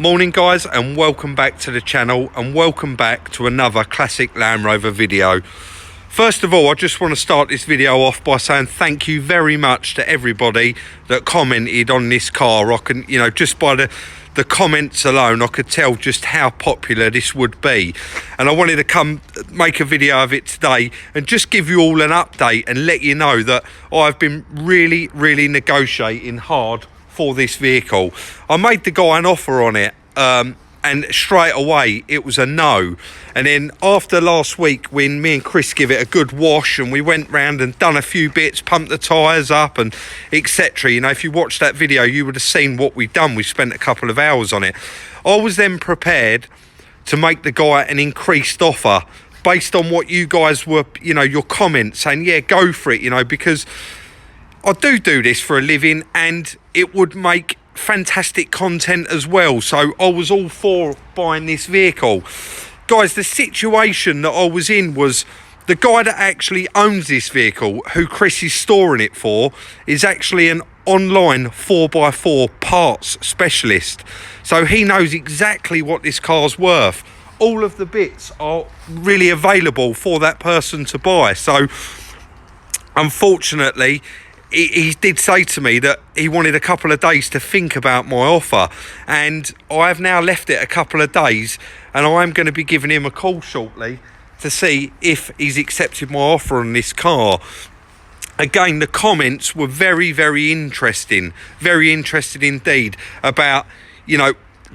Morning guys, and welcome back to the channel, and welcome back to another classic Land Rover video. First of all, I just want to start this video off by saying thank you very much to everybody that commented on this car. I can, just by the comments alone, I could tell just how popular this would be, and I wanted to come make a video of it today and just give you all an update and let you know that I've been really negotiating hard for this vehicle. I made the guy an offer on it, and straight away it was a no. And then after last week, when me and Chris give it a good wash and we went round and done a few bits, pumped the tyres up and etc., if you watched that video you would have seen what we've done. We spent a couple of hours on it. I was then prepared to make the guy an increased offer based on what you guys were, your comments saying, yeah, go for it, because I do this for a living and it would make fantastic content as well. So I was all for buying this vehicle. Guys, the situation that I was in was the guy that actually owns this vehicle, who Chris is storing it for, is actually an online 4x4 parts specialist. So he knows exactly what this car's worth. All of the bits are really available for that person to buy. So unfortunately, he did say to me that he wanted a couple of days to think about my offer, and I have now left it a couple of days, and I'm going to be giving him a call shortly to see if he's accepted my offer on this car. Again, the comments were very interesting, very interested indeed, about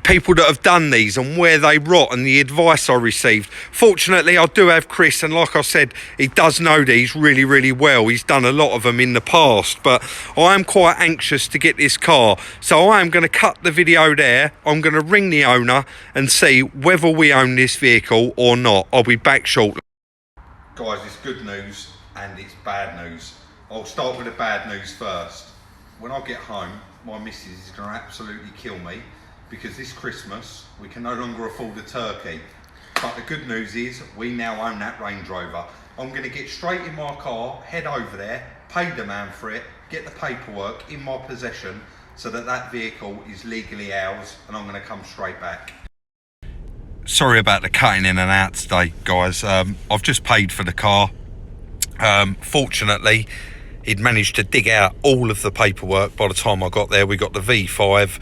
people that have done these and where they rot and the advice I received. Fortunately, I do have Chris, and like I said, he does know these really well. He's done a lot of them in the past, but I am quite anxious to get this car, so I am going to cut the video there. I'm going to ring the owner and see whether we own this vehicle or not. I'll be back shortly. Guys, it's good news and it's bad news. I'll start with the bad news first. When I get home, my missus is going to absolutely kill me, because this Christmas we can no longer afford a turkey. But the good news is we now own that Range Rover. I'm going to get straight in my car, head over there, pay the man for it, get the paperwork in my possession so that that vehicle is legally ours, and I'm going to come straight back. Sorry about the cutting in and out today, guys. I've just paid for the car. Fortunately, he'd managed to dig out all of the paperwork by the time I got there. We got the V5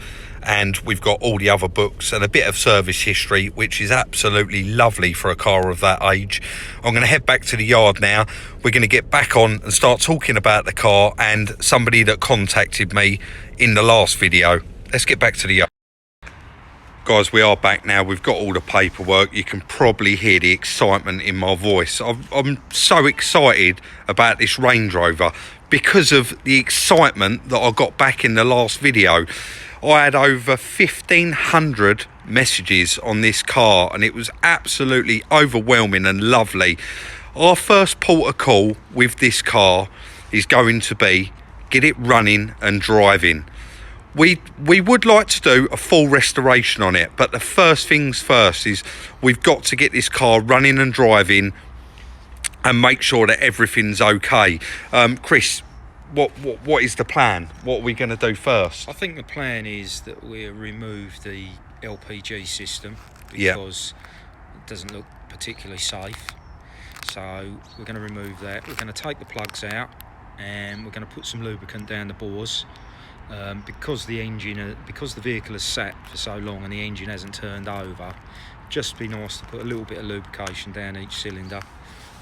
and we've got all the other books and a bit of service history, which is absolutely lovely for a car of that age. I'm going to head back to the yard now. We're going to get back on and start talking about the car and somebody that contacted me in the last video. Let's get back to the yard. Guys, we are back now. We've got all the paperwork. You can probably hear the excitement in my voice. I'm so excited about this Range Rover because of the excitement that I got back in the last video. I had over 1,500 messages on this car and it was absolutely overwhelming and lovely. Our first port of call with this car is going to be get it running and driving. We would like to do a full restoration on it, but the first things first is we've got to get this car running and driving and make sure that everything's okay. Chris, what is the plan? What are we going to do first? I think the plan is that we remove the LPG system because it doesn't look particularly safe. So we're going to remove that. We're going to take the plugs out and we're going to put some lubricant down the bores. Because the vehicle has sat for so long and the engine hasn't turned over, just be nice to put a little bit of lubrication down each cylinder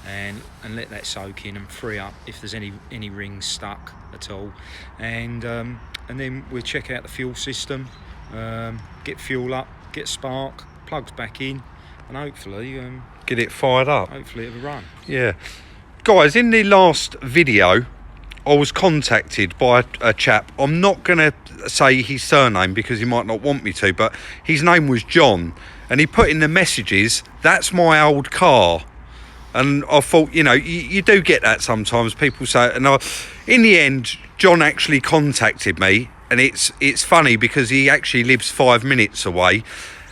and let that soak in and free up if there's any rings stuck at all, and then we'll check out the fuel system, get fuel up, get spark, plugs back in, and hopefully get it fired up. Hopefully it'll run. Yeah, guys, in the last video I was contacted by a chap. I'm not going to say his surname because he might not want me to, but his name was John, and he put in the messages, "That's my old car." And I thought, you do get that sometimes. People say, and in the end, John actually contacted me, and it's funny because he actually lives 5 minutes away,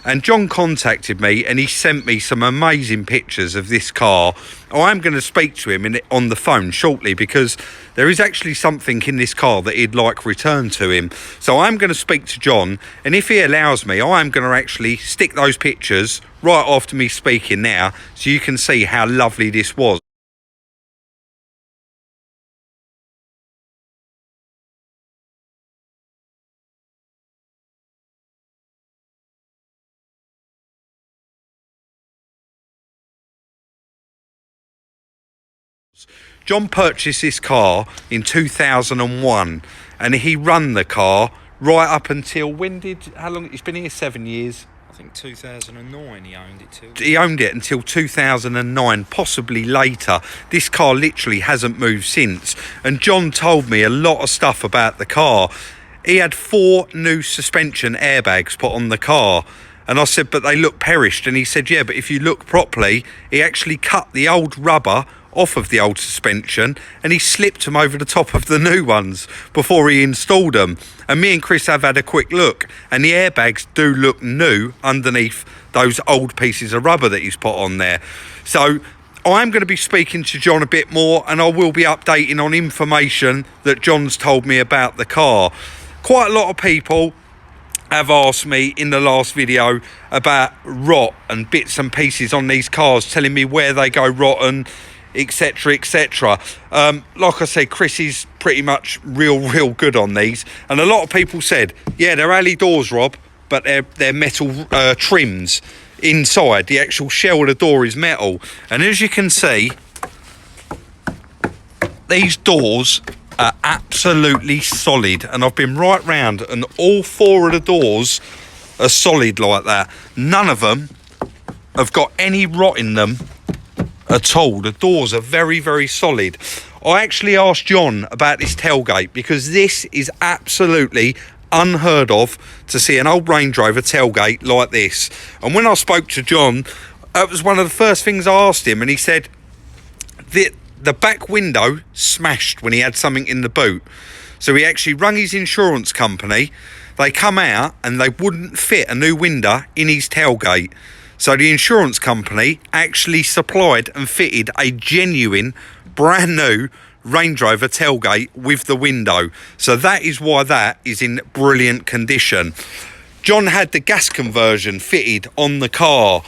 And John contacted me and he sent me some amazing pictures of this car. I'm going to speak to him on the phone shortly, because there is actually something in this car that he'd like returned to him. So I'm going to speak to John, and if he allows me, I'm going to actually stick those pictures right after me speaking now, so you can see how lovely this was. John purchased this car in 2001, and he run the car right up until how long? He's been here 7 years. I think 2009 he owned it till. He owned it until 2009, possibly later. This car literally hasn't moved since. And John told me a lot of stuff about the car. He had 4 new suspension airbags put on the car. And I said, but they look perished. And he said, yeah, but if you look properly, he actually cut the old rubber off of the old suspension and he slipped them over the top of the new ones before he installed them. And me and Chris have had a quick look, and the airbags do look new underneath those old pieces of rubber that he's put on there. So I'm going to be speaking to John a bit more, and I will be updating on information that John's told me about the car. Quite a lot of people have asked me in the last video about rot and bits and pieces on these cars, telling me where they go rotten, etc, etc. Like I said, Chris is pretty much real good on these, and a lot of people said, yeah, they're alley doors, Rob, but they're metal trims inside. The actual shell of the door is metal, and as you can see, these doors are absolutely solid, and I've been right round and all 4 of the doors are solid like that. None of them have got any rot in them at all. The doors are very solid. I actually asked John about this tailgate, because this is absolutely unheard of to see an old Range Rover tailgate like this. And when I spoke to John, that was one of the first things I asked him, and he said the back window smashed when he had something in the boot. So he actually rung his insurance company. They come out and they wouldn't fit a new window in his tailgate. So the insurance company actually supplied and fitted a genuine, brand new Range Rover tailgate with the window. So that is why that is in brilliant condition. John had the gas conversion fitted on the car.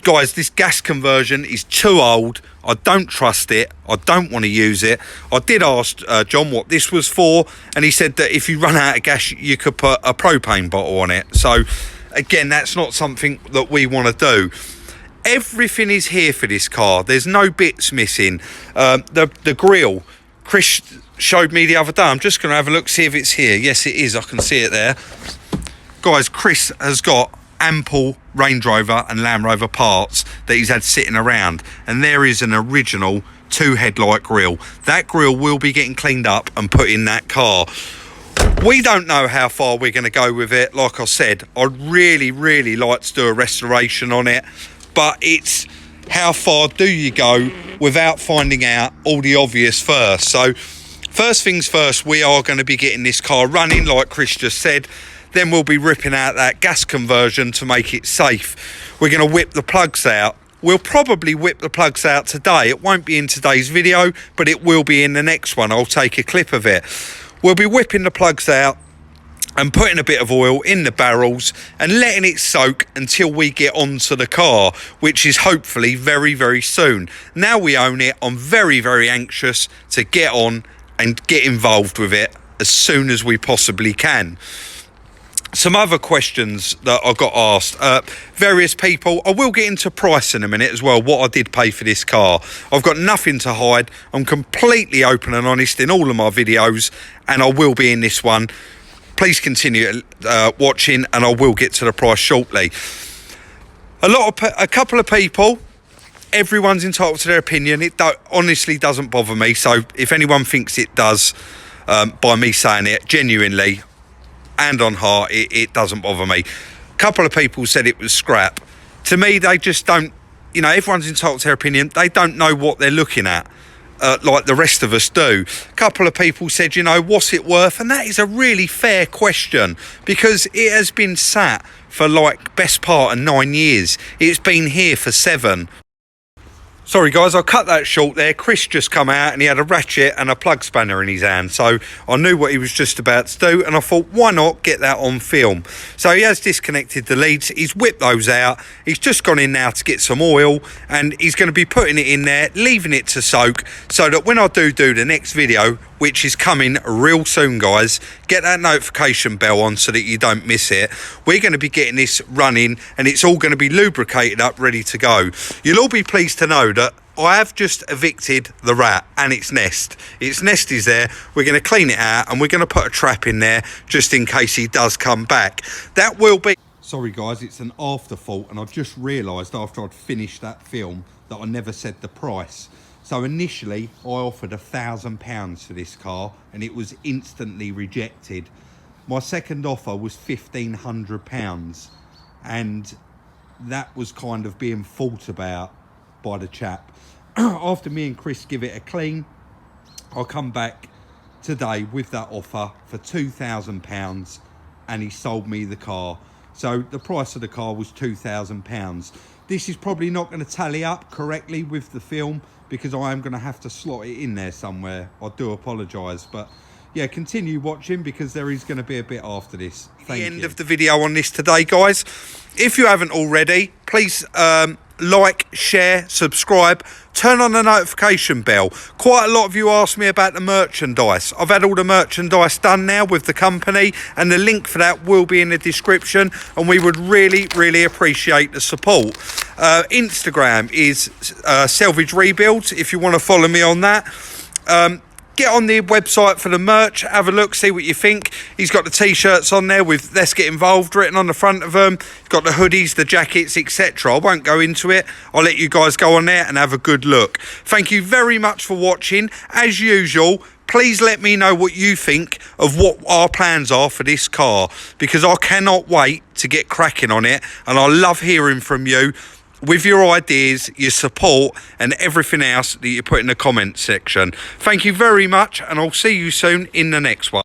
Guys, this gas conversion is too old. I don't trust it. I don't want to use it. I did ask John what this was for, and he said that if you run out of gas, you could put a propane bottle on it. So again, that's not something that we want to do. Everything is here for this car. There's no bits missing. The grille, Chris showed me the other day. I'm just going to have a look, see if it's here. Yes, it is. I can see it there. Guys, Chris has got ample Range Rover and Land Rover parts that he's had sitting around, and there is an original 2 headlight grille. That grille will be getting cleaned up and put in that car. We don't know how far we're going to go with it. Like I said, I'd really like to do a restoration on it, but it's how far do you go without finding out all the obvious first. So first things first, we are going to be getting this car running like Chris just said. Then we'll be ripping out that gas conversion to make it safe. We're going to whip the plugs out. We'll probably whip the plugs out today. It won't be in today's video, but it will be in the next one. I'll take a clip of it. We'll be whipping the plugs out and putting a bit of oil in the barrels and letting it soak until we get onto the car, which is hopefully very soon. Now we own it, I'm very anxious to get on and get involved with it as soon as we possibly can. Some other questions that I got asked, various people. I will get into price in a minute as well, what I did pay for this car. I've got nothing to hide. I'm completely open and honest in all of my videos, and I will be in this one. Please continue watching, and I will get to the price shortly. A couple of people, everyone's entitled to their opinion. It honestly doesn't bother me. So if anyone thinks it does, by me saying it, genuinely, and on heart, it doesn't bother me. A couple of people said it was scrap. To me, they just don't, everyone's entitled to their opinion. They don't know what they're looking at. like the rest of us do. A couple of people said, you know, what's it worth? And that is a really fair question, because it has been sat for like best part of 9 years. It's been here for 7. Sorry guys, I'll cut that short there. Chris just come out and he had a ratchet and a plug spanner in his hand. So I knew what he was just about to do, and I thought, why not get that on film? So he has disconnected the leads. He's whipped those out. He's just gone in now to get some oil, and he's going to be putting it in there, leaving it to soak, so that when I do the next video, which is coming real soon, guys, get that notification bell on so that you don't miss it. We're going to be getting this running, and it's all going to be lubricated up, ready to go. You'll all be pleased to know that I have just evicted the rat and its nest. Its nest is there. We're going to clean it out, and we're going to put a trap in there just in case he does come back. That will be... Sorry guys, it's an afterthought, and I've just realised after I'd finished that film that I never said the price. So initially I offered £1,000 for this car, and it was instantly rejected. My second offer was £1,500, and that was kind of being thought about by the chap. After me and Chris give it a clean, I'll come back today with that offer for £2,000, and he sold me the car. So the price of the car was £2,000. This is probably not going to tally up correctly with the film, because I am going to have to slot it in there somewhere. I do apologise, but yeah, continue watching, because there is going to be a bit after this. Thank you. End of the video on this today, guys. If you haven't already, please like, share, subscribe, turn on the notification bell. Quite a lot of you asked me about the merchandise. I've had all the merchandise done now with the company, and the link for that will be in the description, and we would really appreciate the support. Instagram is Salvage Rebuilds, if you want to follow me on that. Get on the website for the merch, have a look, see what you think. He's got the t-shirts on there with "Let's Get Involved" written on the front of them. He's got the hoodies, the jackets, etc. I won't go into it. I'll let you guys go on there and have a good look. Thank you very much for watching. As usual, please let me know what you think of what our plans are for this car, because I cannot wait to get cracking on it, and I love hearing from you with your ideas, your support, and everything else that you put in the comment section. Thank you very much, and I'll see you soon in the next one.